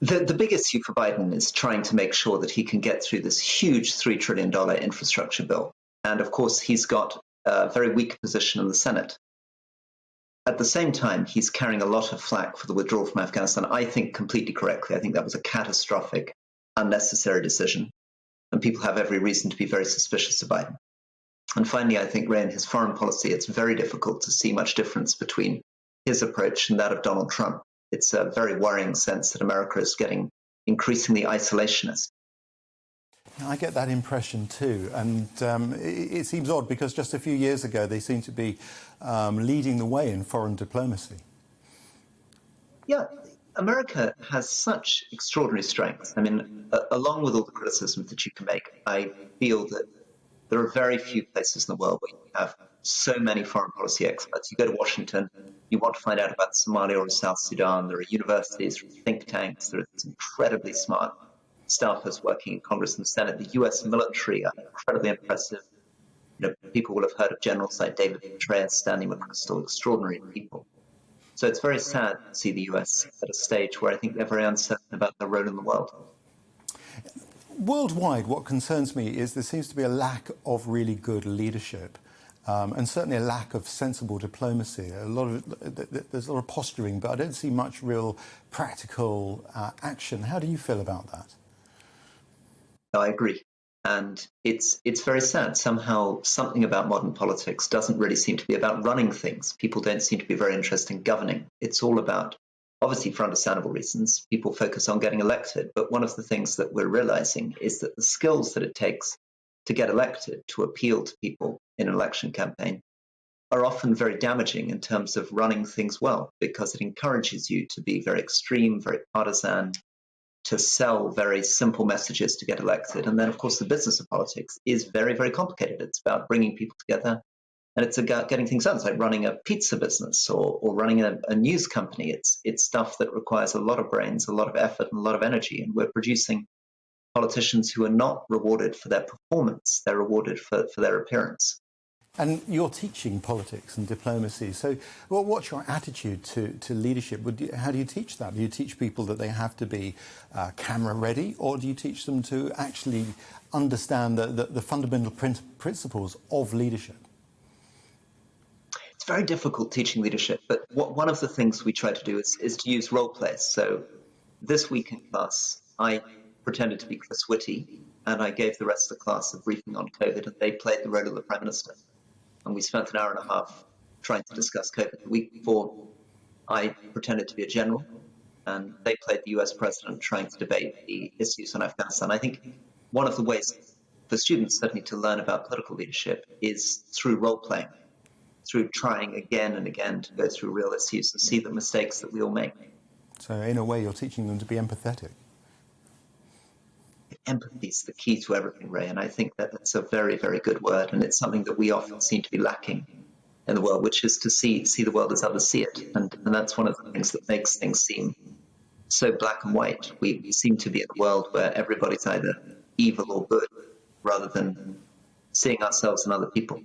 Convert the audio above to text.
The big issue for Biden is trying to make sure that he can get through this huge $3 trillion infrastructure bill. And of course, he's got a very weak position in the Senate. At the same time, he's carrying a lot of flack for the withdrawal from Afghanistan, I think completely correctly. I think that was a catastrophic, unnecessary decision. And people have every reason to be very suspicious of Biden. And finally, I think, Ray, in his foreign policy, it's very difficult to see much difference between his approach and that of Donald Trump. It's a very worrying sense that America is getting increasingly isolationist. I get that impression too, and it seems odd because just a few years ago they seemed to be leading the way in foreign diplomacy. Yeah, America has such extraordinary strengths. I mean, along with all the criticisms that you can make, I feel that there are very few places in the world where you have so many foreign policy experts. You go to Washington, you want to find out about Somalia or South Sudan, there are universities, there are think tanks, there are incredibly smart staffers working in Congress and the Senate. The US military are incredibly impressive. You know, people will have heard of generals like David Petraeus, Stanley McChrystal, extraordinary people. So it's very sad to see the US at a stage where I think they're very uncertain about their role in the world. Worldwide, what concerns me is there seems to be a lack of really good leadership. And certainly a lack of sensible diplomacy. There's a lot of posturing, but I don't see much real practical action. How do you feel about that? I agree. And it's very sad. Somehow something about modern politics doesn't really seem to be about running things. People don't seem to be very interested in governing. It's all about, obviously for understandable reasons, people focus on getting elected. But one of the things that we're realizing is that the skills that it takes to get elected, to appeal to people in an election campaign, are often very damaging in terms of running things well, because it encourages you to be very extreme, very partisan, to sell very simple messages to get elected. And then, of course, the business of politics is very, very complicated. It's about bringing people together, and it's about getting things done. It's like running a pizza business or running a news company. It's stuff that requires a lot of brains, a lot of effort, and a lot of energy. And we're producing politicians who are not rewarded for their performance. They're rewarded for their appearance. And you're teaching politics and diplomacy. So what's your attitude to leadership? How do you teach that? Do you teach people that they have to be camera ready, or do you teach them to actually understand the fundamental principles of leadership? It's very difficult teaching leadership, but one of the things we try to do is to use role plays. So this week in class, I pretended to be Chris Whitty, and I gave the rest of the class a briefing on COVID, and they played the role of the Prime Minister. And we spent an hour and a half trying to discuss COVID. The week before, I pretended to be a general, and they played the US President trying to debate the issues on Afghanistan. I think one of the ways for students certainly to learn about political leadership is through role-playing, through trying again and again to go through real issues and see the mistakes that we all make. So in a way, you're teaching them to be empathetic. Empathy is the key to everything, Ray, and I think that that's a very, very good word, and it's something that we often seem to be lacking in the world, which is to see the world as others see it, and that's one of the things that makes things seem so black and white. We seem to be in a world where everybody's either evil or good, rather than seeing ourselves and other people.